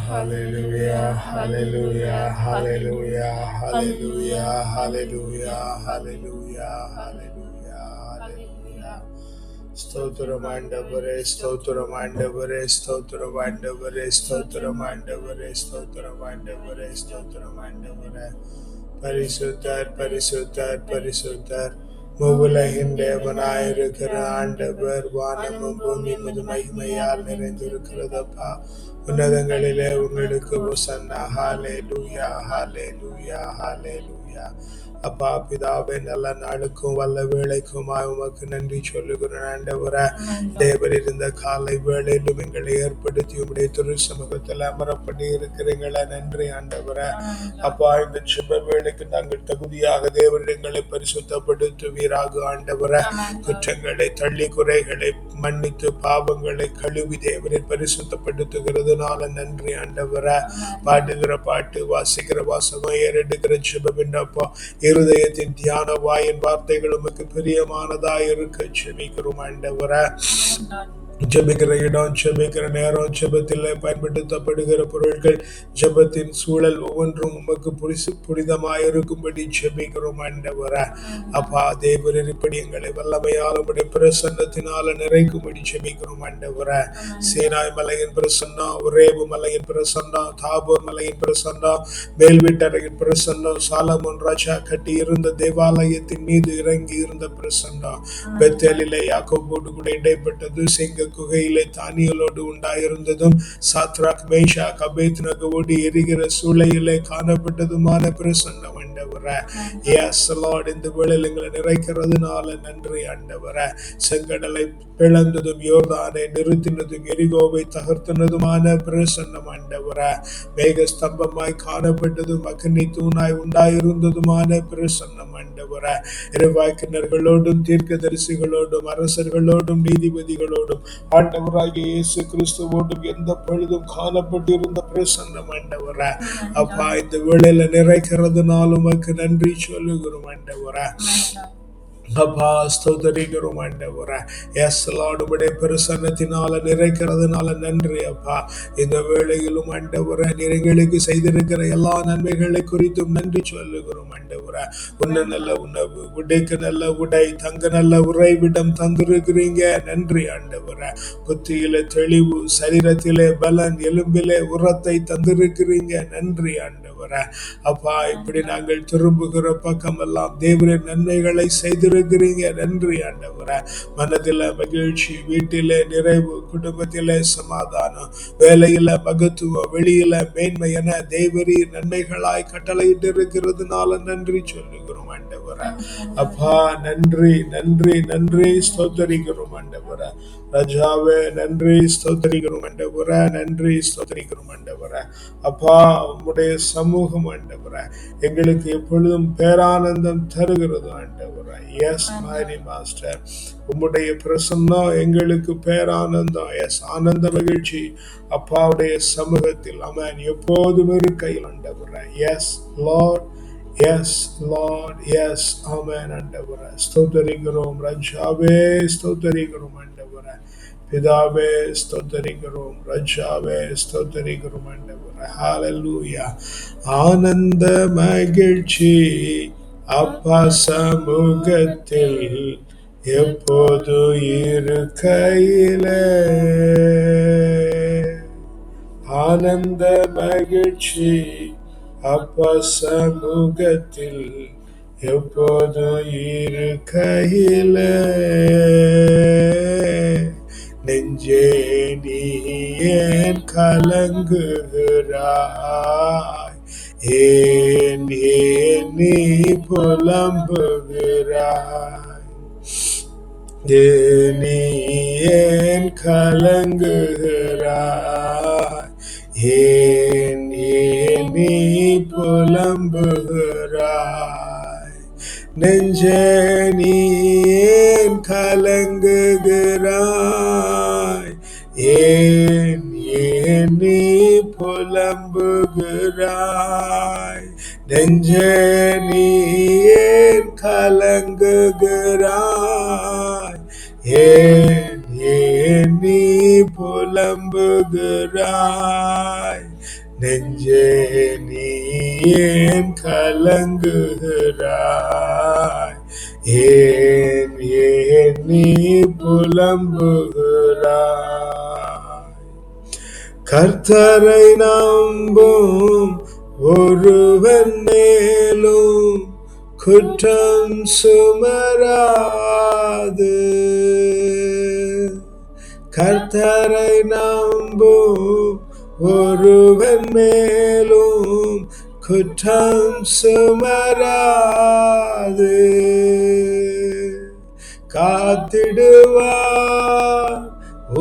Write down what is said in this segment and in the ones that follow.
hallelujah, hallelujah, hallelujah, hallelujah, hallelujah, hallelujah, hallelujah, hallelujah. ஸ்தோத்திரம் ஆண்டவரே, ஸ்தோத்திரம் ஆண்டவரே, ஸ்தோத்திரம் ஆண்டவரே, ஸ்தோத்திரம் ஆண்டவரே, ஸ்தோத்திரம் ஆண்டவரே, ஸ்தோத்திரம் ஆண்டவரே. பரிசுத்தர், பரிசுத்தர், பரிசுத்தர். முகுலகின் தேவனாயிருக்கிற ஆண்டவர், வானமும் பூமி மகிமையால் நிறைந்திருக்கிறதப்பா. உன்னதங்களிலே உங்களுக்கு ஹோசன்னா. ஹல்லேலூயா, ஹல்லேலூயா, ஹல்லேலூயா. அப்பா பிதாவே, நல்ல நாளுக்கும் வல்ல வேளைக்குமாய் உமக்கு நன்றி சொல்லுகிறேன் ஆண்டவரே. தேவர் இருந்த காலை வேளையிலும் எங்களை ஏற்படுத்தி உங்களுடைய திரு சமூகத்தில் அமரப்படி இருக்கிறீங்களா, நன்றி ஆண்டவரே. அப்பா, இந்த சுப வேளைக்கு நாங்கள் தகுதியாக தேவரிடங்களை பரிசுத்தப்படுத்துவீராக ஆண்டவரே. குற்றங்களை தள்ளி குறைகளை மன்னித்து பாவங்களை கழுவி தேவரை பரிசுத்தப்படுத்துகிறதுனால நன்றி ஆண்டவரே. பாடுகிற பாட்டு, வாசிக்கிற வாசகம், ஏறெடுக்கிற சுப விண்ணப்பம், இருதயத்தின் தியான வாயின் வார்த்தைகள் உமக்கு பிரியமானதா இருக்க செபிக்கிறோம் ஆண்டவரே. ஜெபிக்கிற இடம், ஜெபிக்கிற நேரம், ஜெபத்தில் பயன்படுத்தப்படுகிற பொருட்கள், ஜெபத்தின் சூழல் ஒவ்வொன்றும் உமக்கு புனிதமாயிருக்கும்படி ஜெபிக்கிறோம் ஆண்டவரே. அப்பா தேவரீர் இப்படி எங்களை வல்லமையால் உம்முடைய பிரசன்னத்தினால நிறைக்கும்படி ஜெபிக்கிறோம் ஆண்டவரே. சீனாய் மலையின் பிரசன்னம், ஒரேபு மலையின் பிரசன்னம், தாபோர் மலையின் பிரசன்னம், மேல்வீட்டரையின் பிரசன்னம், சாலமோன் ராஜா கட்டி இருந்த தேவாலயத்தின் மீது இறங்கி இருந்த பிரசன்னம், பெத்தேலிலே யாக்கோபோடு கூட இடைப்பட்டது, சிங்க குகையிலே தானியலோடு உண்டாயிருந்ததும், சாத்ராக் மேஷாக் அபேத்நேகோவோடு எரிகிற சூளையிலே காணப்பட்டதுமான பிரசன்னம் ஆண்டவரே. Yes Lord, இந்த வேளையில் எங்களை நிறைக்கிறதுனால நன்றி ஆண்டவரே. செங்கடலை பிளந்ததும், யோர்தானை நிறுத்தினதும், எரிகோவை தகர்த்தினதுமான பிரசன்னம் ஆண்டவரே. மேக ஸ்தம்பமாய் காணப்பட்டதும், அக்னி தூணாய் உண்டாயிருந்ததுமான பிரசன்னம் ஆண்டவரே. இறைவாக்கினர்களோடும் தீர்க்கதரிசிகளோடும் அரசர்களோடும் நீதிபதிகளோடும் ஆண்டவராகிய இயேசு கிறிஸ்துவோடும் எந்த பொழுதும் காணப்பட்டிருந்த பிரசன்னம் ஆண்டவரே. அப்பா, இந்த வேளையில நிறைக்கிறதுனால உமக்கு நன்றி சொல்லுகிறோம் ஆண்டவரே. அப்பா ஸ்தோத்திரிக்கிறோம் ஆண்டவரே. எஸ் லார்ட், உம்முடைய பிரசன்னத்தினால நிறைக்கிறதுனால நன்றி அப்பா. இந்த வேளையிலும் ஆண்டவரே, நீர் எங்களுக்கு செய்திருக்கிற எல்லா நன்மைகளை குறித்தும் நன்றி சொல்லுகிறோம் ஆண்டவரே. உன்ன நல்ல உணவு, உடைக்கு நல்ல உடை, தங்க நல்ல உறைவிடம் தந்திருக்கிறீங்க, நன்றி ஆண்டவரே. புத்தியிலே தெளிவு, சரீரத்திலே பலன், எலும்பிலே உரத்தை தந்திருக்கிறீங்க, நன்றி ஆண்டவரே. அப்பா, இப்படி நாங்கள் திரும்புகிற பக்கமெல்லாம் தேவரின் நன்மைகளை செய்திருக்கிறீங்க, நன்றி ஆண்டவரே. மனதில மகிழ்ச்சி, வீட்டிலே நிறைவு, குடும்பத்திலே சமாதானம், வேலையில மகத்துவம், வெளியில மேன்மை என தேவரி நன்மைகளாய் கட்டளையிட்டு இருக்கிறதுனால நன்றி சொல்லுகிறோம் ஆண்டவரே. அப்பா நன்றி, நன்றி, நன்றி, ஸ்தோத்திரிக்கிறோம் ஆண்டவரே. ராஜாவே நன்றி, ஸ்தோத்திரிக்கிறோம் ஆண்டவரே. நன்றி, ஸ்தோத்திரிக்கிறோம் ஆண்டவரே. அப்பா, உம்முடைய சமூகம் ஆண்டவரே எங்களுக்கு எப்பொழுதும் பேரானந்தம் தருகிறது ஆண்டவரே. எஸ் மைரி மாஸ்டர், உம்முடைய பிரசன்னம் எங்களுக்கு பேரானந்தம். எஸ், ஆனந்த மகிழ்ச்சி அப்பாவுடைய சமூகத்தில் அமேன் எப்போதும் இருக்கையில் ஆண்டவரே. Yes Lord, yes Lord, yes amen ஆண்டவரே. ஸ்தோத்திரிக்கிறோம் ராஜாவே, ஸ்தோத்திரிக்கிறோம் ஆண்டவரே. பிதாவே ஸ்தோத்திரிக்கிறோம், ராஜாவே ஸ்தோத்திரிக்கிறோம் ஆண்டவரே. ஹல்லேலூயா. ஆனந்த மகிழ்ச்சி அப்பா சமூகத்தில் எப்போது இருக்கையிலே, ஆனந்த மகிழ்ச்சி அப்பா சமூகத்தில் எப்போது இருக்கையிலே, நெஞ்சே நீ ஏன் கலங்குகிறாய், ஏன் நீ புலம்புகிறாய், நீ ஏன் கலங்குகிறாய், ஏன் நீ புலம்புகிறாய், நெஞ்சே நீ ஏன் கலங்குகிறாய், ஏன் நீ புலம்புகிறாய், நெஞ்சே நீ ஏன் கலங்குகிறாய், ஏன் நீ புலம்புகிறாய்? நெஞ்சே நீ ஏன் கலங்குகிறாய்? ஏன் நீ புலம்புகிறாய்? கர்த்தரை நம்பும் ஒருவன் மேலும் குற்றம் சுமராது. கர்த்தரை நம்பும் ஒருவன் மேலும் குற்றம் சுமராது. காத்திடுவார்,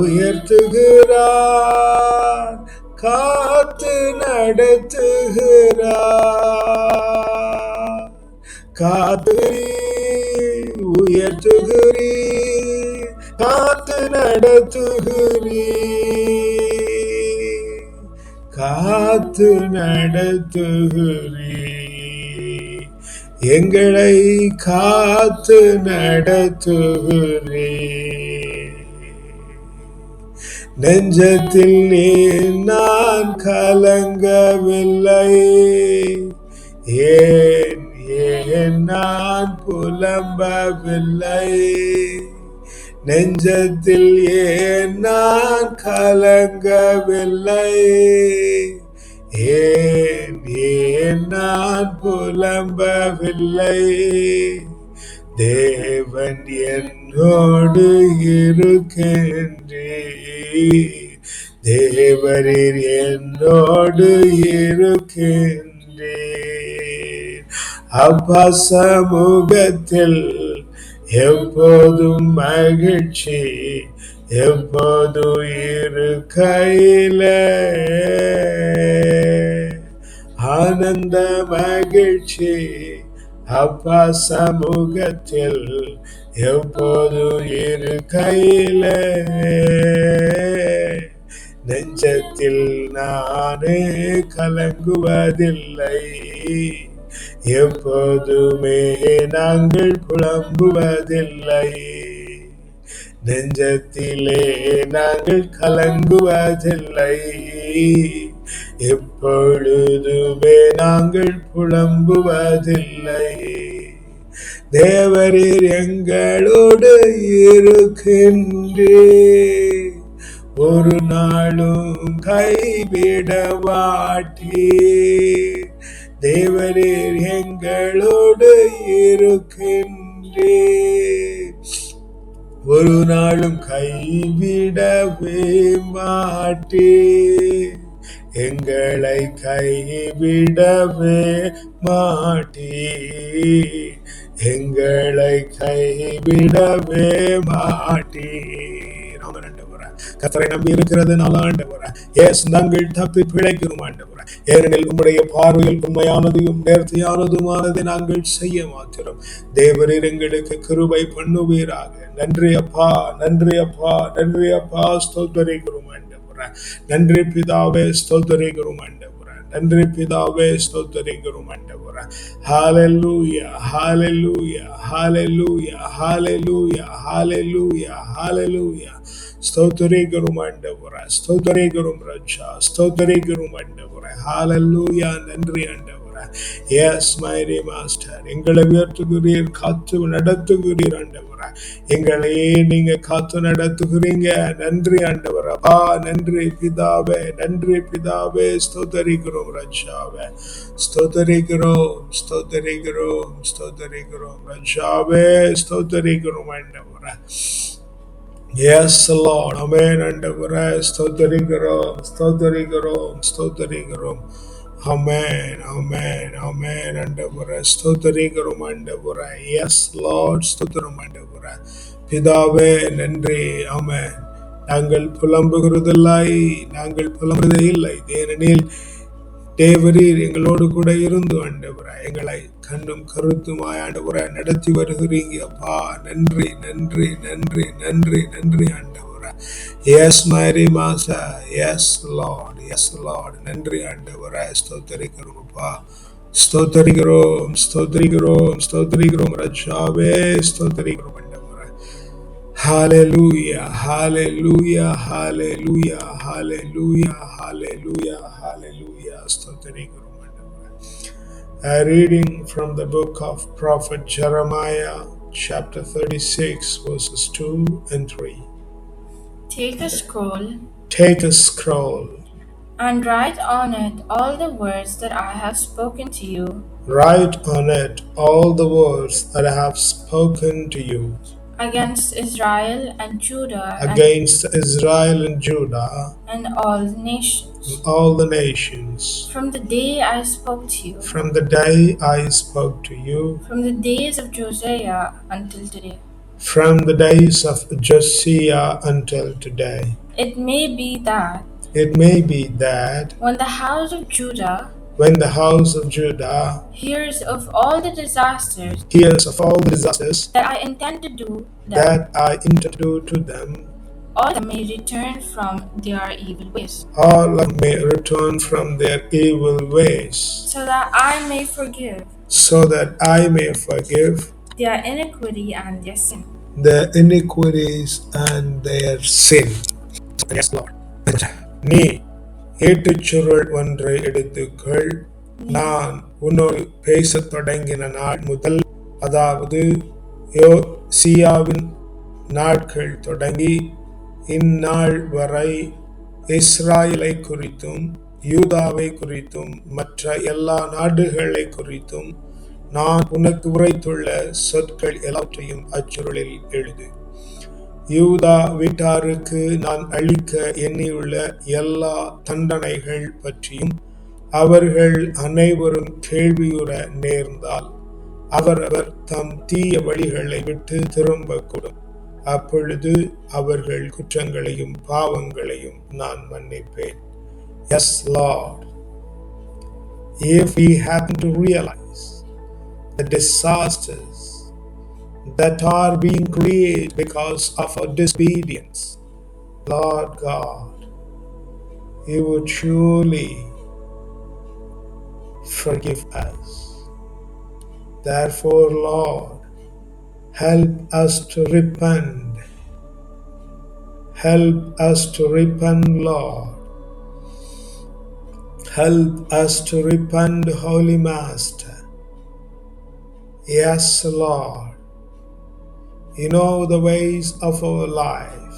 உயர்த்துகிறார், காத்து நடத்துகிறார். காத்து உயர்த்துகிறீ, காத்து நடத்துகிறீ, காத்து நடத்துகிறீ. எங்களை காத்து நடத்துகிறீ. நெஞ்சத்தில் நான் கலங்கவில்லை. ஏன் நான் புலம்பவில்லை? நெஞ்சத்தில் ஏன் நான் கலங்கவில்லை? ஏன் நான் புலம்பவில்லை? தேவன் என்னோடு இருக்கின்றீர். தேவரீர் என்னோடு இருக்கின்றீர். அப்பா சமூகத்தில் எப்போதும் மகிழ்ச்சி, எப்போதும் இருக்கையிலே ஆனந்த மகிழ்ச்சி. அப்பா சமூகத்தில் எப்போதும் இருக்கையிலே நெஞ்சத்தில் நானே கலங்குவதில்லை. எப்போதுமே நாங்கள் புலம்புவதில்லை. நெஞ்சத்திலே நாங்கள் கலங்குவதில்லை. எப்பொழுதுமே நாங்கள் புலம்புவதில்லை. தேவரீர் எங்களோடு இருக்கின்றீர். ஒரு நாளும் கைவிட மாட்டீர். தேவரீர் எங்களோடு இருக்கின்றீர். ஒரு நாளும் கைவிடவே மாட்டீர். எங்களை கைவிடவே மாட்டீர். எங்களை கைவிடவே மாட்டீர். கர்த்தரை நம்பி இருக்கிறதுனால ஆண்டவரே, நாங்கள் தப்பி பிழைக்கிறோம் ஆண்டவரே. ஏனெனில் உம்முடைய பார்வையில் உண்மையானதையும் நேர்த்தியானதுமானதை நாங்கள் செய்ய மாத்திரம் தேவரீர் எங்களுக்கு கிருபை பண்ணுவீராக. நன்றி அப்பா, நன்றி அப்பா, நன்றி அப்பா. ஸ்தோத்திரிக்கிறோம் ஆண்டவரே. நன்றி பிதாவே, ஸ்தோத்திரிக்கிறோம் ஆண்டவரே. நன்றி பிதாவே, ஸ்தோத்திரிக்கிறோம் ஆண்டவரே. ஹல்லேலூயா, ஹல்லேலூயா, ஹல்லேலூயா, ஹல்லேலூயா, ஹல்லேலூயா, ஹல்லேலூயா. ஸ்தோத்திரிக்கிறோம் ஆண்டவரே, ஸ்தோத்திரிக்கிறோம் ராஜா, ஸ்தோத்திரிக்கிறோம் ஆண்டவரே. ஹல்லேலூயா, நன்றி ஆண்டவரே. எஸ் மைரி மாஸ்டர், எங்களை உயர்த்துகிறீர், காத்து நடத்துகிறீர் ஆண்டவரே. எங்களையே நீங்க காத்து நடத்துகிறீங்க. நன்றி ஆண்டவரே. அப்பா நன்றி பிதாவே, நன்றி பிதாவே. ஸ்தோத்திரிக்கிறோம் ராஜாவே, ஸ்தோத்திரிக்கிறோம், ஸ்தோத்திரிக்கிறோம், ஸ்தோத்திரிக்கிறோம் ராஜாவே, ஸ்தோத்திரிக்கிறோம் ஆண்டவரே. Yes, Lord. Amen. ஆண்டவரே ஸ்தோத்திரிக்கிறோம், ஸ்தோத்திரிக்கிறோம், ஸ்தோத்திரிக்கிறோம். Amen, amen, amen. ஆண்டவரே ஸ்தோத்திரிக்கிறோம் ஆண்டவரே. Yes, Lord. ஸ்தோத்திரம் ஆண்டவரே. பிதாவே நன்றி. ஆமென். நாங்கள் புலம்புகிறதில்லை, நாங்கள் புலம்புவதே இல்லை. ஏனெனில் தேவரீர் எங்களோடு கூட இருந்து ஆண்டவரே எங்களை கண்ணும் கருத்துமாய் ஆண்டவரே நடத்தி வருகிறீங்க. அப்பா நன்றி, நன்றி, நன்றி, நன்றி, நன்றி ஆண்டவரே. எஸ் மைரி மாசா, எஸ் லார்ட், எஸ் லார்ட். நன்றி ஆண்டவரே. ஸ்தோத்திரிக்கிறோம் அப்பா, ஸ்தோத்திரிக்கிறோம், ஸ்தோத்திரிக்கிறோம், ஸ்தோத்திரிக்கிறோம் ராஜாவே, ஸ்தோத்திரிக்கிறோம் ஆண்டவரே. Hallelujah, hallelujah, hallelujah, hallelujah, hallelujah, hallelujah. ஸ்தோத்திரிக்கிறோம் ஆண்டவரே. A reading from the book of Prophet Jeremiah, chapter 36, verses 2 and 3. Take a scroll Take a scroll, and write on it all the words that I have spoken to you write on it all the words that I have spoken to you against Israel and Judah against Israel and Judah and all the nations. and all the nations. From the day I spoke to you, From the day I spoke to you, from the days of Josiah until today. from the days of Josiah until today. It may be that It may be that when the house of Judah when the house of Judah hears of all the disasters hears of all the disasters that I intend to do them, that I intend to do to them, all of them may return from their evil ways, all of them may return from their evil ways, so that I may forgive so that I may forgive their iniquity and their sin. their iniquities and their sin. Yes, Lord. நீ ஏட்டுச் சுருள் ஒன்றை எடுத்துக்கொள். நான் உன்னோடு பேசத் தொடங்கின நாள் முதல், அதாவது யோசியாவின் நாட்கள் தொடங்கி இந்நாள் வரை இஸ்ராயலை குறித்தும் யூதாவை குறித்தும் மற்ற எல்லா நாடுகளை குறித்தும் நான் உனக்கு உரைத்துள்ள சொற்கள் எல்லாவற்றையும் அச்சுருளில் எழுது. யூதா வீட்டாருக்கு நான் அளிக்க எண்ணியுள்ள எல்லா தண்டனைகள் பற்றியும் அவர்கள் அனைவரும் கேள்வியுற நேர்ந்தால் அவரவர் தம் தீய வழிகளை விட்டு திரும்பக்கூடும். அப்பொழுது அவர்கள் குற்றங்களையும் பாவங்களையும் நான் மன்னிப்பேன். Yes, Lord. If we happen to realize the disasters that are being created because of our disobedience, Lord God, you would surely forgive us. Therefore, Lord, help us to repent. Help us to repent, Lord. Help us to repent, Holy Master. Yes, Lord. You know the ways of our life.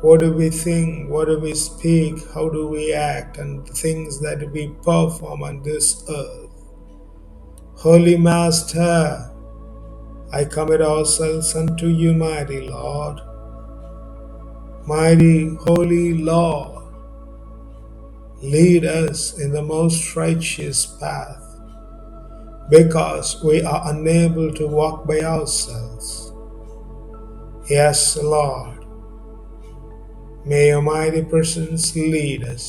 What do we think? What do we speak? How do we act? And the things that we perform on this earth. Holy Master, I commit ourselves unto you, mighty Lord. Mighty Holy Lord, lead us in the most righteous path, because we are unable to walk by ourselves. Yes, Lord, may your mighty presence lead us.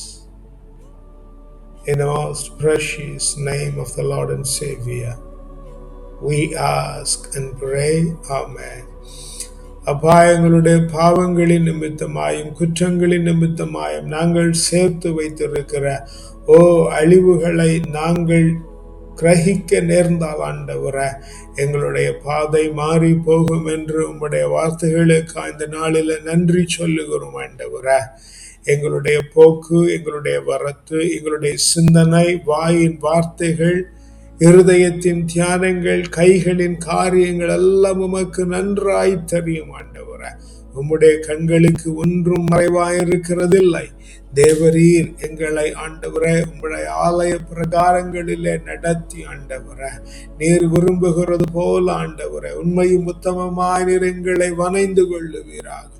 In the most precious name of the Lord and Savior, we ask and pray. Amen. அப்பா, எங்களுடைய பாவங்களின் நிமித்தமாயும் குற்றங்களின் நிமித்தமாயும் நாங்கள் சேர்த்து வைத்திருக்கிற அழிவுகளை நாங்கள் கிரகிக்க நேர்ந்தால் ஆண்டவரே, எங்களுடைய பாதை மாறி போகும் என்று உம்முடைய வார்த்தைகளுக்கு இந்த நாளில் நன்றி சொல்லுகிறோம் ஆண்டவரே. எங்களுடைய போக்கு, எங்களுடைய வரத்து, எங்களுடைய சிந்தனை, வாயின் வார்த்தைகள், இருதயத்தின் தியானங்கள், கைகளின் காரியங்கள் எல்லாம் உமக்கு நன்றாய் தெரியும் ஆண்டவரே. உம்முடைய கண்களுக்கு ஒன்றும் மறைவாயிருக்கிறதில்லை. தேவரீர் எங்களை ஆண்டவரே உம்முடைய ஆலய பிரகாரங்களிலே நடத்தி ஆண்டவரே, நீர் விரும்புகிறது போல ஆண்டவரே உண்மையும் உத்தமமாய் நீர் எங்களை வணைந்து கொள்ளுவீராக.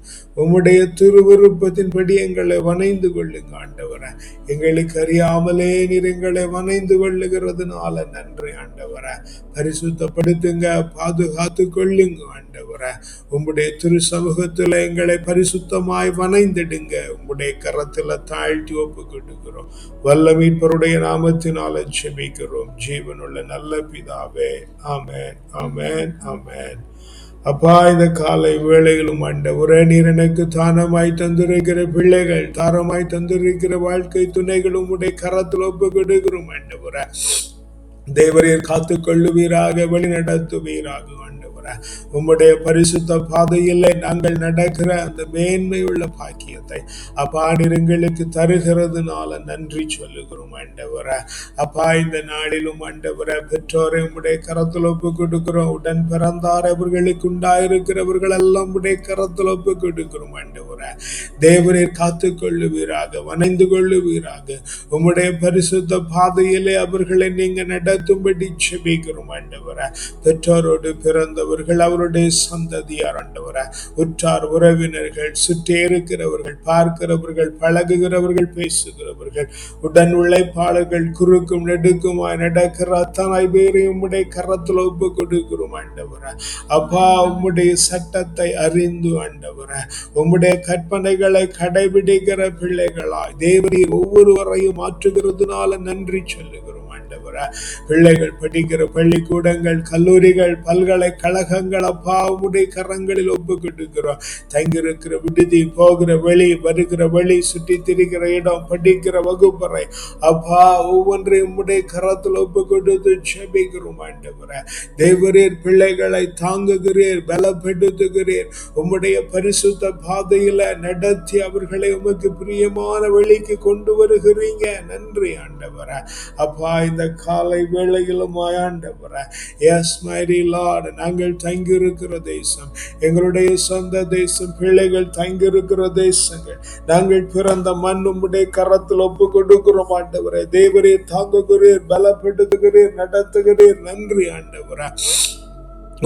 உம்முடைய திருவிருப்பத்தின்படி எங்களை வணைந்து கொள்ளுங்க ஆண்டவரே. எங்களுக்கு அறியாமலே நீர் எங்களை வணைந்து கொள்ளுகிறதுனால நன்றி ஆண்டவரே. பரிசுத்தப்படுத்துங்க, பாதுகாத்து கொள்ளுங்க ஆண்டவரே. உம்முடைய திரு சமூகத்துல எங்களை பரிசுத்தமாய் வணைந்திடுங்க. உம்முடைய கரத்துல தாழ்த்தி ஒப்பு கொடுக்கிறோம். வல்ல மீட்பருடைய நாமத்தினால ஜெபிக்கிறோம் ஜீவனுள்ள நல்ல பிதாவே. ஆமென், ஆமென், ஆமென். அப்பா, இந்த காலை வேளையிலும் ஆண்டவரே, நீர் எனக்கு தானமாய் தந்திருக்கிற பிள்ளைகள், தாரமாய் தந்திருக்கிற வாழ்க்கை துணைகளும் உடைய கரத்தில் ஒப்பு கொடுக்கிறோம் ஆண்டவரே. தேவரீர் காத்து கொள்ளுவீராக, வழி நடத்துவீராக ஆண்டவரே. உம்முடைய பரிசுத்த பாதையிலே நாங்கள் நடக்கிற அந்த மேன்மையுள்ள பாக்கியத்தை அப்பா எங்களுக்கு தருகிறதுனால நன்றி சொல்லுகிறோம் ஆண்டவரே. அப்பா இந்த நாளிலும் ஆண்டவரே பெற்றோரை உம்முடைய கரத்தில் ஒப்பு கொடுக்கிறோம். உடன் பிறந்தார் அவர்களுக்கு உண்டாயிருக்கிறவர்கள் எல்லாம் உடைய கரத்தில் ஒப்பு கொடுக்கிறோம் ஆண்டவரே. தேவரீர் காத்து கொள்ளுவீராக, வணைந்து கொள்ளுவீராக. உம்முடைய பரிசுத்த பாதையிலே அவர்களை நீங்க நடத்தும்படி செபிக்கிறோம் ஆண்டவரே. பெற்றோரோடு பிறந்தவர்கள், அவருடைய சந்ததியார் ஆண்டவரே, உற்றார் உறவினர்கள், சுற்றி இருக்கிறவர்கள், பார்க்கிறவர்கள், பழகுகிறவர்கள், பேசுகிறவர்கள், உடன் உழைப்பாளர்கள், குறுக்கும் நெடுக்குமாய் நடக்கிற அத்தனை பேரையும் உம்முடைய கரத்தில் ஒப்பு கொடுக்கிறோம் ஆண்டவரே. அப்பா உம்முடைய சட்டத்தை அறிந்து ஆண்டவரே, உம்முடைய கற்பனைகளை கடைபிடிக்கிற பிள்ளைகளாய் தேவரீர் ஒவ்வொருவரையும் மாற்றுகிறதுனால நன்றி சொல்லுகிறோம் ஆண்டவரே. பிள்ளைகள் படிக்கிற பள்ளிக்கூடங்கள், கல்லூரிகள், பல்கலைக்கழகங்கள் அப்பா உம்முடைய கரங்களில் ஒப்பு கொடுக்கிறோம். தங்கியிருக்கிற விடுதி, போகிற வழி, வருகிற வழி, சுற்றி திரிகிற இடம், படிக்கிற வகுப்பறை அப்பா ஒவ்வொன்றையும் உம்முடைய கரத்தில் ஒப்பு கொடுத்து செபிக்கிறோம் ஆண்டவரே. தேவரீர் பிள்ளைகளை தாங்குகிறீர், பலப்படுத்துகிறீர். உம்முடைய பரிசுத்த பாதையில நடத்தி அவர்களை உமக்கு பிரியமான வழிக்கு கொண்டு வருகிறீங்க. நன்றி ஆண்டவரே. அப்பா இந்த காலை வேளையிலும் ஆண்டவரே, எஸ் மைரி லார்ட், நாங்கள் தங்கியிருக்கிற தேசம் எங்களுடைய சொந்த தேசம், பிள்ளைகள் தங்கியிருக்கிற தேசங்கள், நாங்கள் பிறந்த மண் உம்முடைய கரத்தில் ஒப்பு கொடுக்கிறோம் ஆண்டவரே. தேவரீர் தாங்குகிறீர், பலப்படுத்துகிறீர், நடத்துகிறீர். நன்றி ஆண்டவரே.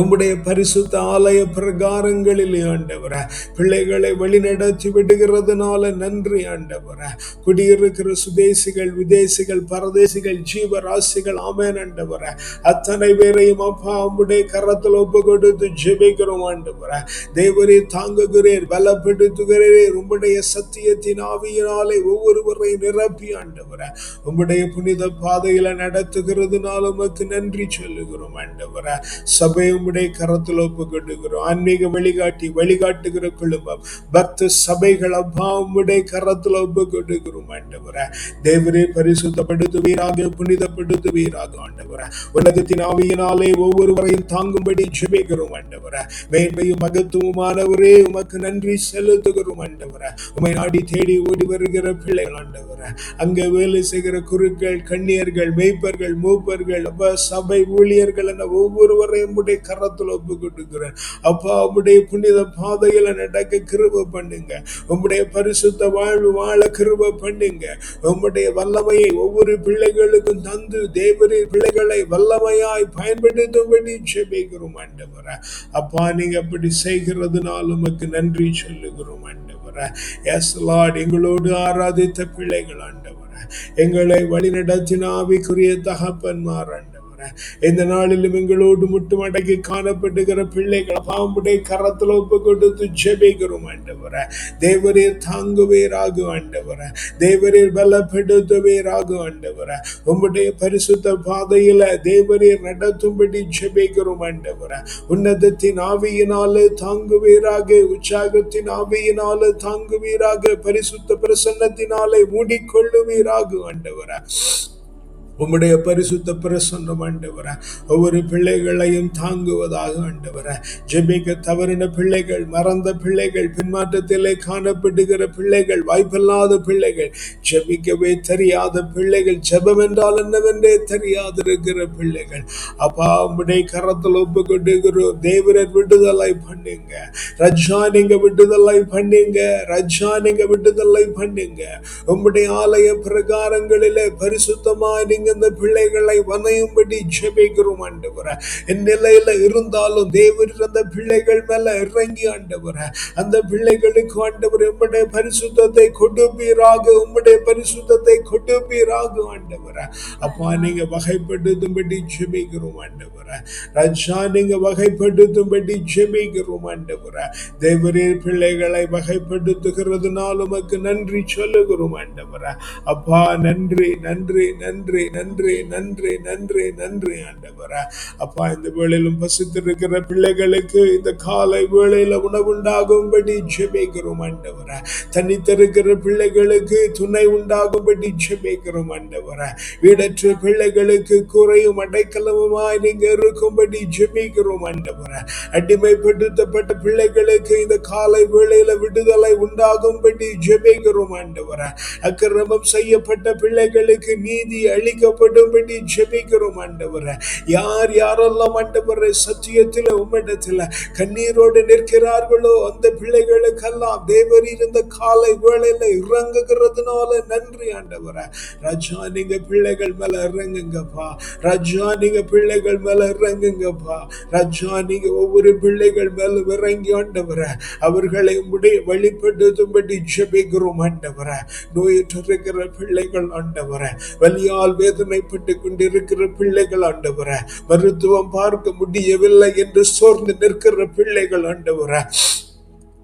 உம்முடைய பரிசுத்த ஆலய பிரகாரங்களிலே ஆண்டவரே பிள்ளைகளை வழிநடத்தி விடுகிறதுனால நன்றி ஆண்டவரே. குடியிருக்கிற சுதேசிகள், விதேசிகள், பரதேசிகள், ஜீவராசிகள் ஆமென் ஆண்டவரே. அத்தனை பேரையும் அப்பா உம்முடைய கரத்தில் ஒப்பு கொடுத்து ஜெபிக்கிறோம் ஆண்டவரே. தேவரீர் தாங்குகிறீர், பலப்படுத்துகிறீர். உம்முடைய சத்தியத்தின் ஆவியினாலே ஒவ்வொருவரையும் நிரப்பி ஆண்டவரே உம்முடைய புனித பாதையில நடத்துகிறதுனால உமக்கு நன்றி சொல்லுகிறோம் ஆண்டவரே. சபை உம்முடைய கரத்தில் ஒப்பு கொடுக்கிறோம். ஆன்மீக வழிகாட்டுகிற குழுமம், பக்த சபைகள் அப்பா உம்முடைய கரத்தில் ஒப்பு கொடுக்கிறோம் ஆண்டவரே. தேவரே பரிசுத்தப்படுத்துவீராக, புனிதப்படுத்துவீராக ஆண்டவரே. உலகத்தின் ஆவியினாலே ஒவ்வொருவரையும் தாங்கும்படி ஜெபிக்கிறோம் ஆண்டவரே. மேன்மையும் மகத்துவமானவரே உமக்கு நன்றி செலுத்துகிறோம் ஆண்டவரே. உம்மை நாடி தேடி ஓடி வருகிற பிள்ளைகள் ஆண்டவரே, அங்கே வேலை செய்கிற குருக்கள், கண்ணியர்கள், மேய்ப்பர்கள், மூப்பர்கள், சபை ஊழியர்கள் என ஒவ்வொருவரையும் கரத்தில் ஒப்பு கொடுக்கிறேன். அப்பா உம்முடைய புனித பாதையில நடக்க கிருபை பண்ணுங்க. உம்முடைய பரிசுத்த வாழ்வு வாழ கிருபை பண்ணுங்க. உம்முடைய வல்லமையை ஒவ்வொரு பிள்ளைகளுக்கும் தந்து தேவரீர் பிள்ளைகளை வல்லமையாய் பயன்படுத்தும்படி ஜெபிக்கிறோம் ஆண்டவரே. அப்பா நீங்க அப்படி செய்கிறதுனால உமக்கு நன்றி சொல்லுகிறோம் ஆண்டவரே. எஸ் லார்ட், எங்களோடு ஆராதித்த பிள்ளைகள் ஆண்டவரே, எங்களை வழிநடத்தின ஆவிக்குரிய தகப்பன்மார் ஆண்டவரே, இந்த நாளிலும் எங்களோடு முட்டும் அடக்கி காணப்படுகிற பிள்ளைகள் பாம்புடைய கரத்தில் ஒப்பு கொடுத்து ஜெபிக்கிறோம் ஆண்டவரே. தேவரீர் தாங்குவீராக ஆண்டவரே, தேவரீர் பலப்படுத்துவீராக ஆண்டவரே. உம்முடைய பரிசுத்த பாதையில தேவரீர் நடத்தும்படி ஜெபிக்கிறோம் ஆண்டவரே. உன்னதத்தின் ஆவியினாலே தாங்குவீராக, உற்சாகத்தின் ஆவியினாலே தாங்குவீராக, பரிசுத்த பிரசன்னத்தினாலே மூடிக்கொள்ளுவீராக ஆண்டவரே. உம்முடைய பரிசுத்த பிரசன்னம் ஆண்டவரே ஒவ்வொரு பிள்ளைகளையும் தாங்குவதாக ஆண்டவரே. ஜெபிக்க தவறின பிள்ளைகள், மறந்த பிள்ளைகள், பின்மாற்றத்திலே காணப்படுகிற பிள்ளைகள், வாய்ப்பில்லாத பிள்ளைகள், ஜெபிக்கவே தெரியாத பிள்ளைகள், ஜெபம் என்றால் என்னவென்றே தெரியாதிருக்கிற பிள்ளைகள் அப்பா உம்முடைய கரத்தில் ஒப்பு கொடுக்கிறோம். தேவரீர் விடுதலை பண்ணுங்க ரஜா, நீங்க விடுதலை பண்ணுங்க ரஜா, நீங்க விடுதலை பண்ணுங்க. உம்முடைய ஆலய பிரகாரங்களிலே பரிசுத்தமாய் நீங்க இந்த பிள்ளைகளை வனையும்படி ஜெபிக்கிறோம் ஆண்டவரே. என் நிலையில இருந்தாலும் தேவரீர் அந்த பிள்ளைகள் மேல இறங்கி ஆண்டவரே அந்த பிள்ளைகளுக்கு ஆண்டவர் உம்முடைய பரிசுத்தத்தை கொடுப்பீராக, உம்முடைய பரிசுத்தத்தை கொடுப்பீராக ஆண்டவரே. அப்பா நீங்க வகைப்படுத்தும்படி ஜெபிக்கிறோம் ஆண்டவரே. ராஜா நீங்க வகைப்படுத்தும்படி ஜெபிக்கிறோம் ஆண்டவரே. தேவரீர் பிள்ளைகளை வகைப்படுத்துகிறதுனால உமக்கு நன்றி சொல்லுகிறோம் ஆண்டவரே. அப்பா நன்றி நன்றி நன்றி நன்றி நன்றி நன்றி நன்றி ஆண்டவரே. அப்பா, இந்த வேளையிலும் பசித்திருக்கிற பிள்ளைகளுக்கு இந்த காலை வேளையில உணவுண்டாகும்படி ஜெபிக்கிறோம் ஆண்டவரே. தனித்திருக்கிற பிள்ளைகளுக்கு துணை உண்டாகும்படி ஜெபிக்கிறோம் ஆண்டவரே. வீடற்ற பிள்ளைகளுக்கு குறையும் அடைக்கலமுமாய் நீங்க இருக்கும்படி ஜெபிக்கிறோம் ஆண்டவரே. அடிமைப்படுத்தப்பட்ட பிள்ளைகளுக்கு இந்த காலை வேளையில விடுதலை உண்டாகும்படி ஜெபிக்கிறோம் ஆண்டவரே. அக்கிரமம் செய்யப்பட்ட பிள்ளைகளுக்கு நீதி அளிக்கப்படும்படி ஜெபிக்கிறோம் ஆண்டவரே. யார் யாரெல்லாம் ஆண்டவரே சத்தியத்தில் உம்மிடத்தில் கண்ணீரோடு நிற்கிறார்களோ அந்த பிள்ளைகளுக்கெல்லாம் தேவர் இருந்த காலை வேளையில இறங்குகிறதுனால நன்றி ஆண்டவரே. ராஜா, நீங்க பிள்ளைகள் மேல இறங்குங்கப்பா. ராஜா, நீங்க பிள்ளைகள் மேல இறங்குங்கப்பா. ராஜா, நீங்க ஒவ்வொரு பிள்ளைகள் மேல இறங்கி ஆண்டவரே அவர்களை வழிபடுத்தும்படி ஜெபிக்கிறோம் ஆண்டவரே. நோயிற்றிருக்கிற பிள்ளைகள் ஆண்டவரே, வலியால் வேதனைப்பட்டு கொண்டிருக்கிற பிள்ளைகள் ஆண்டவரே, மருத்துவம் பார்க்க முடியவில்லை என்று சோர்ந்து நிற்கிற பிள்ளைகள் ஆண்டவரே,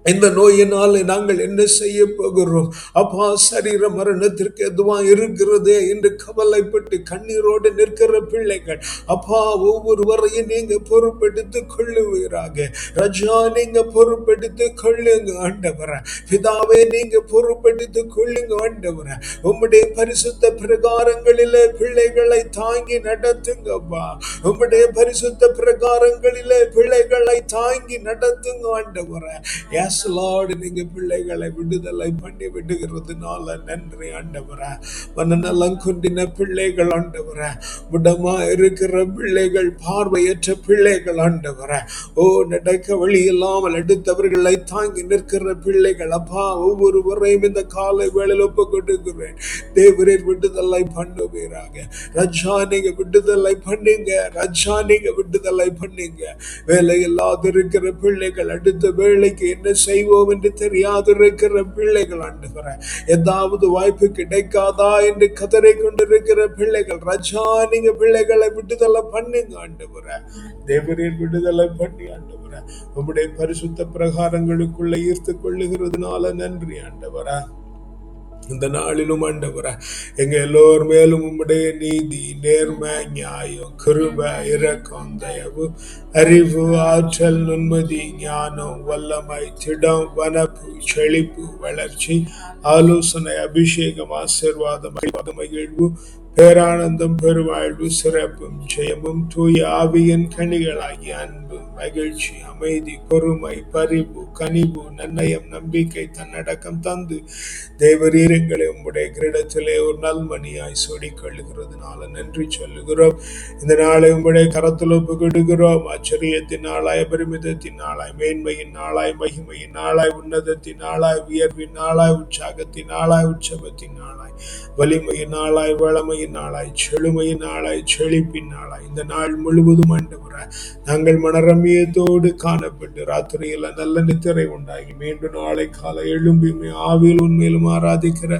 இந்த நோயினால் நாங்கள் என்ன செய்ய போகிறோம் அப்பா, சரீர மரணத்திற்கு எதுவா இருக்கிறதே என்று கவலைப்பட்டு கண்ணீரோடு நிற்கிற பிள்ளைகள் அப்பா, ஒவ்வொருவரையும் நீங்க பொறுப்பெடுத்துக் கொள்ளுவீராக. ரஜா, நீங்க பொறுப்பெடுத்துக் கொள்ளுங்க ஆண்டவரே. பிதாவே, நீங்க பொறுப்பெடுத்துக் கொள்ளுங்க ஆண்டவரே. உம்முடைய பரிசுத்த பிரகாரங்களிலே பிள்ளைகளை தாங்கி நடத்துங்கப்பா. உம்முடைய பரிசுத்த பிரகாரங்களிலே பிள்ளைகளை தாங்கி நடத்துங்க ஆண்டவரே. Lord, நீங்க பிள்ளைகளை விடுதலை பண்ணி விடுகிறதுனால நன்றி ஆண்டவரே. மனநலம் கொண்டின பிள்ளைகள் ஆண்டவரே, முடமா இருக்கிற பிள்ளைகள், பார்வையற்ற பிள்ளைகள் ஆண்டவரே, நடக்க வழி இல்லாமல் எடுத்தவர்களை தாங்கி நிற்கிற பிள்ளைகள் அப்பா, ஒவ்வொருவரையும் இந்த காலை வேளையில் ஒப்பு கொடுக்கிறேன். தேவரீர் விடுதலை பண்ணுவீராக. ரஜா, நீங்க விடுதலை பண்ணுங்க. ரஜா, நீங்க விடுதலை பண்ணுங்க. வேலை இல்லாத இருக்கிற பிள்ளைகள், அடுத்த வேலைக்கு என்ன செய்வோம் என்று தெரியாதிருக்கிற பிள்ளைகள் ஆண்டவரே, ஏதாவது வாய்ப்பு கிடைக்காதா என்று கதறி கொண்டிருக்கிற பிள்ளைகள், ரஜா, நீங்க பிள்ளைகளை விடுதலை பண்ணுங்க ஆண்டவரே. தேவரீர் விடுதலை பண்ணி ஆண்டவரே உம்முடைய பரிசுத்த பிரகாரங்களுக்குள்ள ஈர்த்து கொள்ளுகிறதுனால நன்றி ஆண்டவரே. இந்த நாளிலும் ஆண்டவரே, எங்க எல்லோர் மேலும் உம்முடைய நீதி, நேர்மை, நியாயம், கிருபை, இரக்கம், தயவு, அறிவு, ஆற்றல், நுண்மதி, ஞானம், வல்லமை, திடம், வனப்பு, செழிப்பு, வளர்ச்சி, ஆலோசனை, அபிஷேகம், ஆசீர்வாதம், மகிழ்வு, பேரானந்தம், பெருவாழ்வு, சிறப்பும் ஜெயமும் தூய ஆவியின் கனிகளாகிய அன்பு, மகிழ்ச்சி, அமைதி, பொறுமை, பரிவு, கனிவு, நன்னயம், நம்பிக்கை, தன்னடக்கம் தந்து தேவரீர் எங்களை உம்முடைய கிரீடத்திலே ஒரு நல்மணியாய் சூடிக் கொள்ளுகிறதுனால நன்றி சொல்லுகிறோம். இந்த நாளை உம்முடைய கரத்தில் ஒப்பு கொடுக்கிறோம். ஆச்சரியத்தின் நாளாய், பெருமிதத்தின் நாளாய், மேன்மையின் நாளாய், மகிமையின் நாளாய், உன்னதத்தின் நாளாய், உயர்வின் நாளாய், உற்சாகத்தின் நாளாய், உற்சவத்தின் நாளாய், வலிமையின் நாளாய், வளமையின் நாளாய், செழுமையின் நாளாய், செழிப்பின் நாளாய், இந்த நாள் முழுவதும் ஆண்டவரே நாங்கள் மனரமியத்தோடு காணப்பட்டு ராத்திரியில நல்ல நித்திரை உண்டாகி மீண்டும் நாளை காலை எழும்பி ஆவியில் உண்மையிலும் ஆராதிக்கிற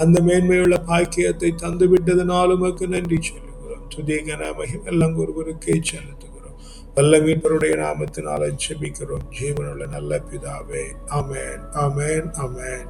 அந்த மேன்மையுள்ள பாக்கியத்தை தந்து விட்டதனாலும் உமக்கு நன்றி சொல்லுகிறோம். துதிகன மகிமை எல்லாம் ஒருவருக்கே செலுத்துகிறோம். வல்ல மீட்பருடைய நாமத்தினால் ஜெபிக்கிறோம் ஜீவனுள்ள நல்ல பிதாவே. ஆமென், ஆமென், ஆமென்.